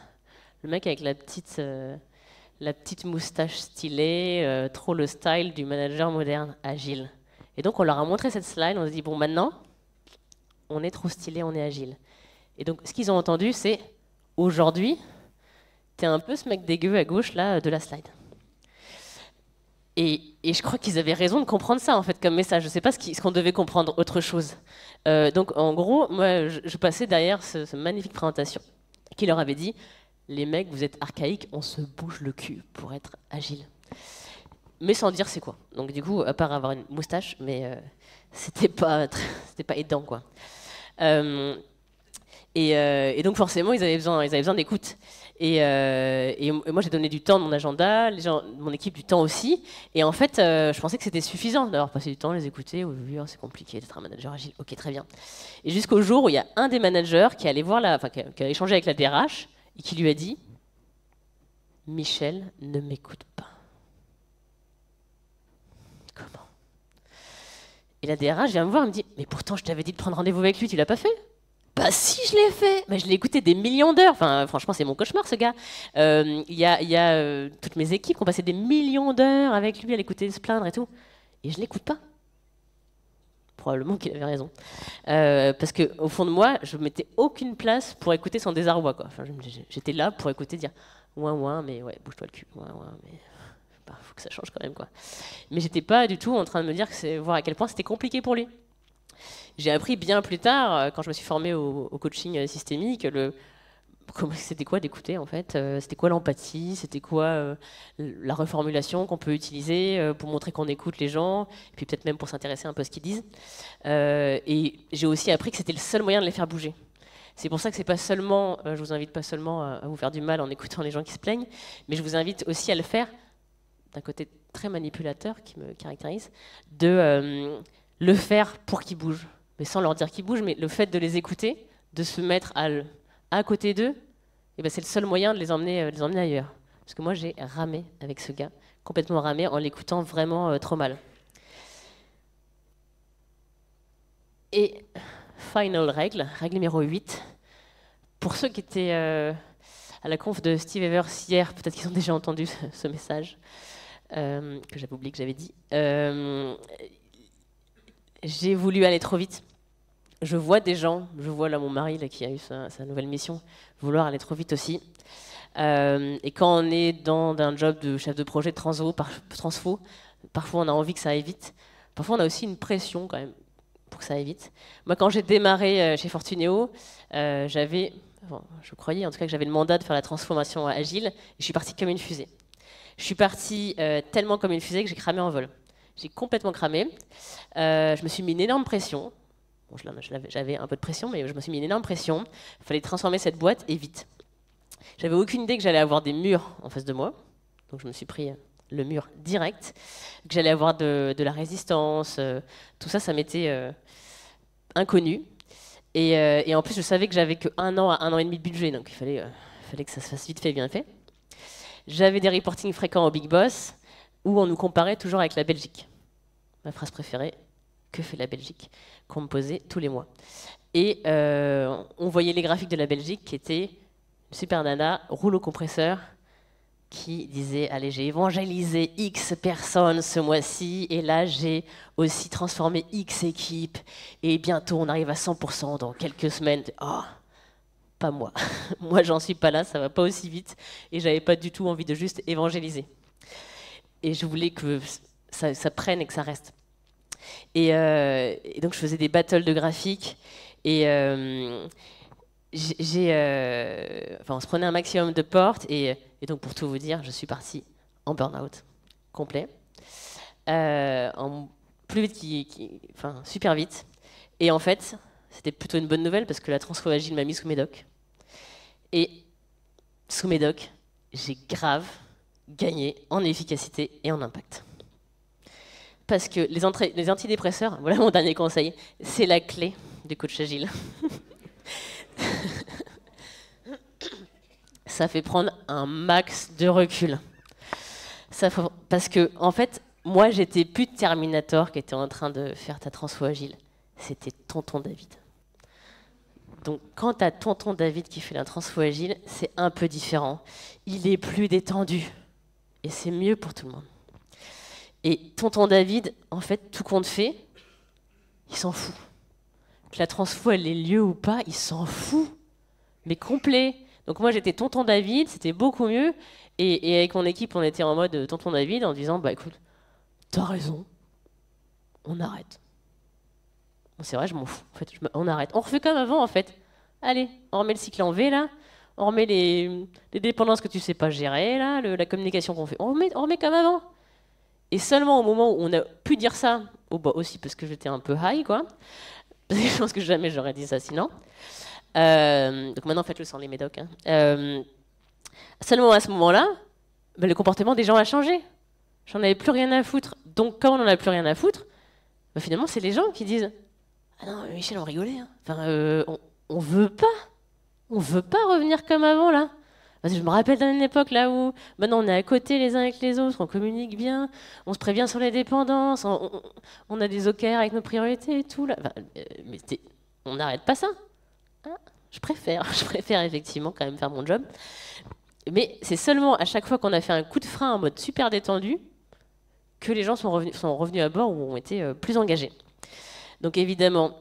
le mec avec la petite moustache stylée, trop le style du manager moderne, agile. Et donc on leur a montré cette slide, on s'est dit, bon maintenant, on est trop stylé, on est agile. Et donc ce qu'ils ont entendu, c'est, aujourd'hui, t'es un peu ce mec dégueu à gauche là de la slide. Et je crois qu'ils avaient raison de comprendre ça en fait comme message. Je ne sais pas ce qu'on devait comprendre autre chose. Donc en gros, moi, je passais derrière ce magnifique présentation qui leur avait dit les mecs, vous êtes archaïques, on se bouge le cul pour être agile. Mais sans dire c'est quoi. Donc du coup, à part avoir une moustache, mais c'était pas aidant quoi. Et donc forcément, ils avaient besoin d'écoute. Et moi, j'ai donné du temps de mon agenda, mon équipe du temps aussi. Et en fait, je pensais que c'était suffisant d'avoir passé du temps, les écouter. Oui, c'est compliqué d'être un manager agile. Ok, très bien. Et jusqu'au jour où il y a un des managers qui allait voir qui a échangé avec la DRH et qui lui a dit Michel ne m'écoute pas. Comment? Et la DRH vient me voir et me dit mais pourtant, je t'avais dit de prendre rendez-vous avec lui, tu l'as pas fait? Bah si, je l'ai fait. Mais je l'ai écouté des millions d'heures. Enfin, franchement, c'est mon cauchemar, ce gars. Il y a toutes mes équipes qui ont passé des millions d'heures avec lui à l'écouter se plaindre et tout. Et je l'écoute pas. Probablement qu'il avait raison. Parce qu'au fond de moi, je ne mettais aucune place pour écouter son désarroi, quoi. Enfin, j'étais là pour écouter, dire ouin ouin, mais ouais, bouge-toi le cul. Ouin ouin, mais faut que ça change quand même, quoi. Mais j'étais pas du tout en train de me dire voir à quel point c'était compliqué pour lui. J'ai appris bien plus tard, quand je me suis formée au coaching systémique, c'était quoi d'écouter en fait, c'était quoi l'empathie, c'était quoi la reformulation qu'on peut utiliser pour montrer qu'on écoute les gens, et puis peut-être même pour s'intéresser un peu à ce qu'ils disent. Et j'ai aussi appris que c'était le seul moyen de les faire bouger. C'est pour ça que c'est pas seulement, je vous invite pas seulement à vous faire du mal en écoutant les gens qui se plaignent, mais je vous invite aussi à le faire d'un côté très manipulateur qui me caractérise, de le faire pour qu'ils bougent. Mais sans leur dire qu'ils bougent, mais le fait de les écouter, de se mettre à côté d'eux, et ben c'est le seul moyen de les emmener ailleurs. Parce que moi, j'ai ramé avec ce gars, complètement ramé, en l'écoutant vraiment trop mal. Et final règle numéro 8. Pour ceux qui étaient à la conf de Steve Evers hier, peut-être qu'ils ont déjà entendu ce message, que j'avais oublié que j'avais dit. J'ai voulu aller trop vite. Je vois des gens, je vois là mon mari là, qui a eu sa nouvelle mission, vouloir aller trop vite aussi. Et quand on est dans un job de chef de projet de transfo, parfois on a envie que ça aille vite. Parfois on a aussi une pression quand même pour que ça aille vite. Moi quand j'ai démarré chez Fortuneo, je croyais en tout cas que j'avais le mandat de faire la transformation agile, et je suis partie comme une fusée. Je suis partie tellement comme une fusée que j'ai cramé en vol. J'ai complètement cramé. Je me suis mis une énorme pression. Bon, j'avais un peu de pression, mais je me suis mis une énorme pression. Il fallait transformer cette boîte et vite. J'avais aucune idée que j'allais avoir des murs en face de moi. Donc je me suis pris le mur direct. Que j'allais avoir de la résistance. Tout ça, ça m'était inconnu. Et en plus, je savais que j'avais que 1 an à 1 an et demi de budget. Donc il fallait que ça se fasse vite fait, bien fait. J'avais des reportings fréquents au Big Boss où on nous comparait toujours avec la Belgique. Ma phrase préférée, que fait la Belgique, qu'on me posait tous les mois. Et on voyait les graphiques de la Belgique qui étaient une super nana, rouleau compresseur, qui disait « Allez, j'ai évangélisé X personnes ce mois-ci, et là, j'ai aussi transformé X équipes, et bientôt, on arrive à 100% dans quelques semaines. » Oh, pas moi. Moi, j'en suis pas là, ça va pas aussi vite, et j'avais pas du tout envie de juste évangéliser. Et je voulais que ça prenne et que ça reste. Et donc je faisais des battles de graphiques et on se prenait un maximum de portes et donc pour tout vous dire, je suis partie en burn-out complet, plus vite super vite. Et en fait, c'était plutôt une bonne nouvelle parce que la transfo agile m'a mis sous médoc. Et sous médoc, j'ai grave gagné en efficacité et en impact. Parce que les antidépresseurs, voilà mon dernier conseil, c'est la clé du coach agile. Ça fait prendre un max de recul. Parce que, en fait, moi, j'étais plus Terminator qui était en train de faire ta transfo agile. C'était tonton David. Donc, quand tu as tonton David qui fait la transfo agile, c'est un peu différent. Il est plus détendu. Et c'est mieux pour tout le monde. Et tonton David, en fait, tout compte fait, il s'en fout. Que la transfo, elle ait lieu ou pas, il s'en fout. Mais complet. Donc moi, j'étais tonton David, c'était beaucoup mieux. Et avec mon équipe, on était en mode tonton David, en disant, bah écoute, t'as raison, on arrête. Bon, c'est vrai, je m'en fous. En fait, on arrête. On refait comme avant, en fait. Allez, on remet le cycle en V, là. On remet les dépendances que tu sais pas gérer, là, la communication qu'on fait. On remet comme avant. Et seulement au moment où on a pu dire ça, aussi parce que j'étais un peu high, quoi. Je pense que jamais j'aurais dit ça sinon. Donc maintenant, faites-le sans les médocs. Hein. Seulement à ce moment-là, le comportement des gens a changé. J'en avais plus rien à foutre. Donc quand on n'en a plus rien à foutre, finalement, c'est les gens qui disent « Ah non, Michel, on rigolait. Hein. Enfin, on veut pas. On veut pas revenir comme avant, là. » Parce que je me rappelle d'une époque là où maintenant on est à côté les uns avec les autres, on communique bien, on se prévient sur les dépendances, on a des OKR avec nos priorités et tout. Là. Enfin, mais on n'arrête pas ça. Hein, je préfère effectivement quand même faire mon job. Mais c'est seulement à chaque fois qu'on a fait un coup de frein en mode super détendu que les gens sont revenus à bord ou ont été plus engagés. Donc évidemment,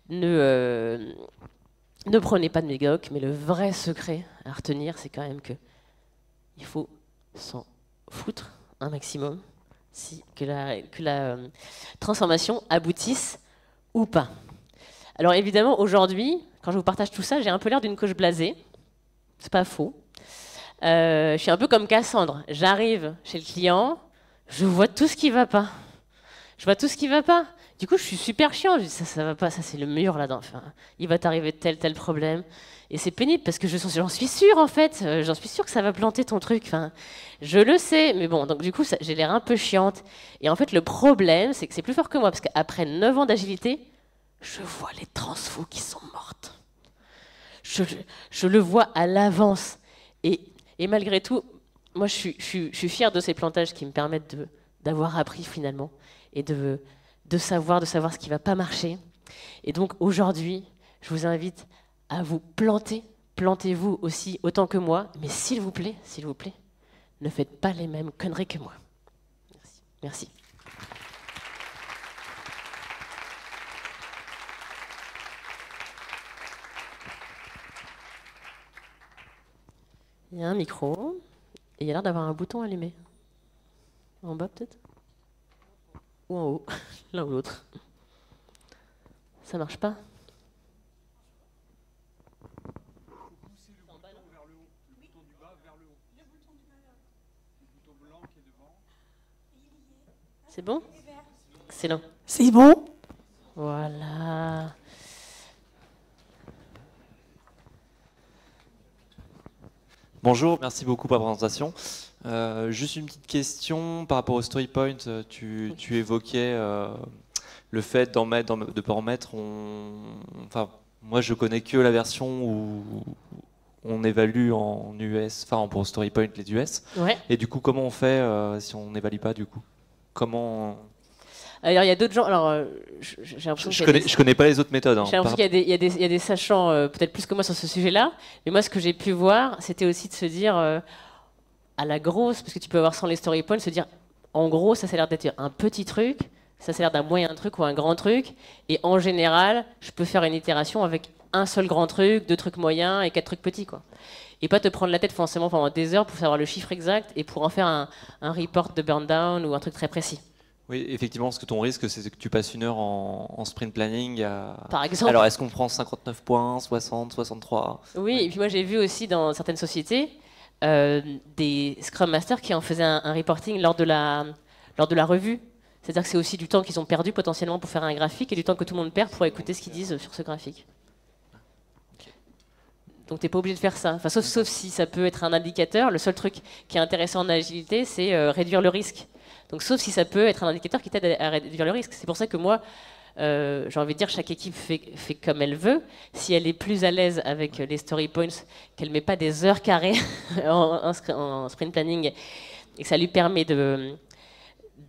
ne prenez pas de médoc, mais le vrai secret à retenir, c'est quand même que il faut s'en foutre un maximum que la transformation aboutisse ou pas. Alors évidemment, aujourd'hui, quand je vous partage tout ça, j'ai un peu l'air d'une coach blasée. C'est pas faux. Je suis un peu comme Cassandre. J'arrive chez le client, je vois tout ce qui va pas. Je vois tout ce qui va pas. Du coup, je suis super chiant. Je dis, ça va pas, ça c'est le mur là-dedans. Enfin, il va t'arriver tel problème. Et c'est pénible parce que j'en suis sûre en fait. J'en suis sûre que ça va planter ton truc. Enfin, je le sais. Mais bon, donc du coup, j'ai l'air un peu chiante. Et en fait, le problème, c'est que c'est plus fort que moi. Parce qu'après 9 ans d'agilité, je vois les transfos qui sont mortes. je, je le vois à l'avance. Et malgré tout, moi, je suis fière de ces plantages qui me permettent d'avoir appris finalement et de savoir ce qui ne va pas marcher. Et donc aujourd'hui, je vous invite à vous planter. Plantez-vous aussi autant que moi, mais s'il vous plaît, ne faites pas les mêmes conneries que moi. Merci. Merci. Il y a un micro et il y a l'air d'avoir un bouton allumé. En bas peut-être? Ou en haut, l'un ou l'autre. Ça marche pas? C'est bon? Excellent.
C'est bon?
Voilà.
Bonjour, merci beaucoup pour la présentation. Juste une petite question par rapport au story point. Tu évoquais le fait de ne pas en mettre. Enfin, moi, je connais que la version où on évalue en US, enfin pour story point les US.
Ouais.
Et du coup, comment on fait si on n'évalue pas du coup? Comment?
Alors il y a d'autres gens. Alors j'ai l'impression
Je connais pas les autres méthodes. Hein,
j'ai l'impression qu'il y a des sachants peut-être plus que moi sur ce sujet-là. Mais moi, ce que j'ai pu voir, c'était aussi de se dire à la grosse, parce que tu peux avoir sans les story points, se dire en gros, ça a l'air d'être un petit truc, ça a l'air d'un moyen truc ou un grand truc. Et en général, je peux faire une itération avec un seul grand truc, 2 trucs moyens et 4 trucs petits, quoi. Et pas te prendre la tête forcément pendant des heures pour savoir le chiffre exact et pour en faire un report de burn down ou un truc très précis.
Oui, effectivement, parce que ton risque, c'est que tu passes 1 heure en sprint planning.
Par exemple.
Alors, est-ce qu'on prend 59 points, 60, 63?
Oui, ouais. Et puis moi, j'ai vu aussi dans certaines sociétés des Scrum Masters qui en faisaient un reporting lors de la revue. C'est-à-dire que c'est aussi du temps qu'ils ont perdu potentiellement pour faire un graphique et du temps que tout le monde perd pour écouter ce qu'ils disent sur ce graphique. Donc, tu n'es pas obligé de faire ça. Enfin, sauf si ça peut être un indicateur. Le seul truc qui est intéressant en agilité, c'est réduire le risque. Donc, sauf si ça peut être un indicateur qui t'aide à réduire le risque. C'est pour ça que moi, j'ai envie de dire, chaque équipe fait comme elle veut. Si elle est plus à l'aise avec les story points, qu'elle ne met pas des heures carrées en sprint planning, et que ça lui permet de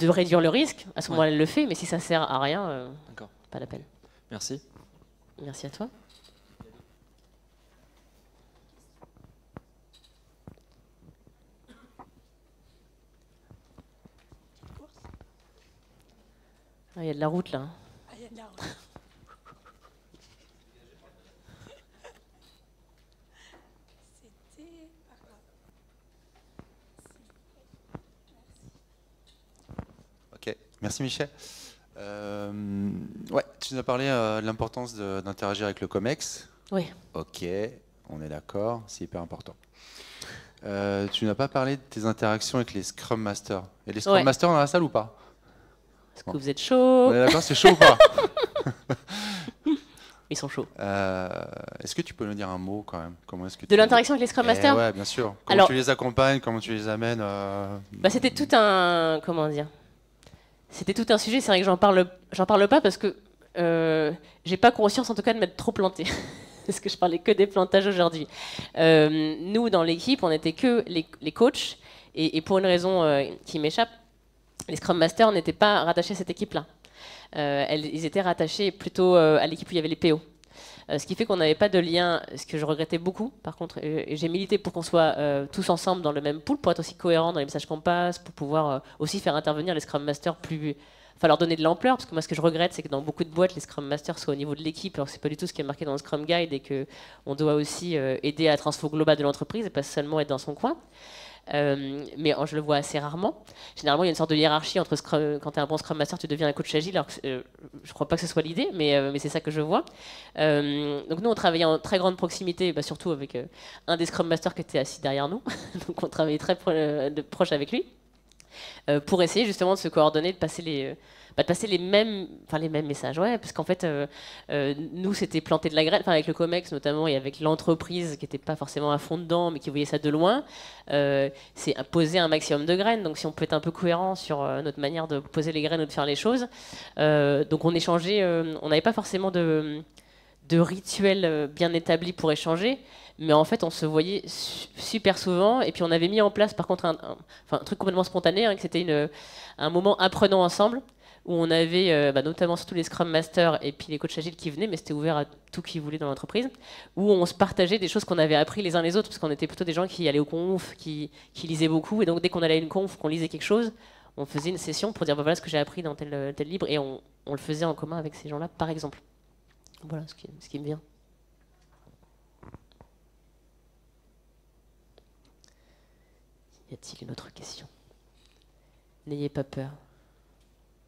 réduire le risque, à ce moment-là, elle le fait. Mais si ça sert à rien, pas la peine.
Merci.
Merci à toi. Il y a de la route là.
Ah, il y a de la route. C'était par là.
Ok, merci Michel. Ouais, tu nous as parlé de l'importance d'interagir avec le COMEX.
Oui.
Ok, on est d'accord, c'est hyper important. Tu n'as pas parlé de tes interactions avec les Scrum Masters. Il y a des Scrum Masters dans la salle ou pas?
Est-ce que vous êtes chaud?
On est d'accord, c'est chaud ou pas?
Ils sont chauds.
Est-ce que tu peux nous dire un mot quand même? Comment est-ce que
de l'interaction avec les Scrum Masters?
Ouais, bien sûr. Comment tu les accompagnes? Comment tu les amènes?
C'était tout un... Comment dire? C'était tout un sujet. C'est vrai que j'en parle pas parce que j'ai pas conscience en tout cas de m'être trop plantée. Parce que je parlais que des plantages aujourd'hui. Nous, dans l'équipe, on n'était que les coachs. Et pour une raison qui m'échappe, les Scrum Masters n'étaient pas rattachés à cette équipe-là. Ils étaient rattachés plutôt à l'équipe où il y avait les PO. Ce qui fait qu'on n'avait pas de lien, ce que je regrettais beaucoup. Par contre, j'ai milité pour qu'on soit tous ensemble dans le même pool, pour être aussi cohérent dans les messages qu'on passe, pour pouvoir aussi faire intervenir les Scrum Masters plus... Enfin, leur donner de l'ampleur, parce que moi, ce que je regrette, c'est que dans beaucoup de boîtes, les Scrum Masters soient au niveau de l'équipe, alors que c'est pas du tout ce qui est marqué dans le Scrum Guide, et qu'on doit aussi aider à la transfo globale de l'entreprise, et pas seulement être dans son coin. Mais je le vois assez rarement. Généralement, il y a une sorte de hiérarchie entre quand tu es un bon Scrum Master, tu deviens un coach agile, alors que je ne crois pas que ce soit l'idée, mais c'est ça que je vois. Donc nous, on travaillait en très grande proximité, surtout avec un des Scrum Masters qui était assis derrière nous. Donc on travaillait très proche avec lui, pour essayer justement de se coordonner, de passer les mêmes messages. Ouais, parce qu'en fait, nous, c'était planter de la graine, avec le COMEX notamment, et avec l'entreprise qui n'était pas forcément à fond dedans, mais qui voyait ça de loin, c'est poser un maximum de graines. Donc si on peut être un peu cohérent sur notre manière de poser les graines ou de faire les choses. Donc on échangeait, on n'avait pas forcément de de rituel bien établi pour échanger. Mais en fait, on se voyait super souvent. Et puis, on avait mis en place, par contre, un truc complètement spontané, hein, que c'était un moment apprenant ensemble, où on avait notamment surtout les Scrum Masters et puis les coachs agiles qui venaient, mais c'était ouvert à tout qui voulait dans l'entreprise, où on se partageait des choses qu'on avait appris les uns les autres, parce qu'on était plutôt des gens qui allaient aux confs, qui lisaient beaucoup. Et donc, dès qu'on allait à une conf, qu'on lisait quelque chose, on faisait une session pour dire voilà ce que j'ai appris dans tel livre. Et on le faisait en commun avec ces gens-là, par exemple. Voilà ce qui me vient. Y a-t-il une autre question? N'ayez pas peur.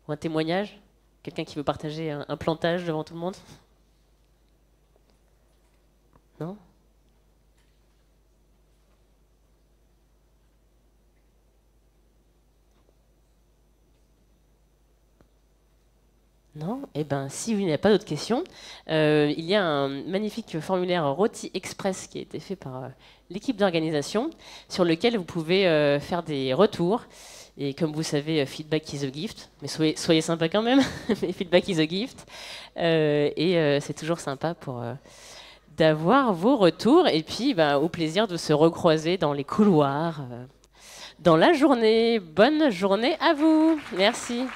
Ou un témoignage? Quelqu'un qui veut partager un plantage devant tout le monde? Non? Non? Eh bien, si il n'y a pas d'autres questions, il y a un magnifique formulaire Roti Express qui a été fait par l'équipe d'organisation, sur lequel vous pouvez faire des retours. Et comme vous savez, feedback is a gift. Mais soyez sympa quand même, mais feedback is a gift. C'est toujours sympa d'avoir vos retours. Et puis, au plaisir de se recroiser dans les couloirs dans la journée. Bonne journée à vous. Merci.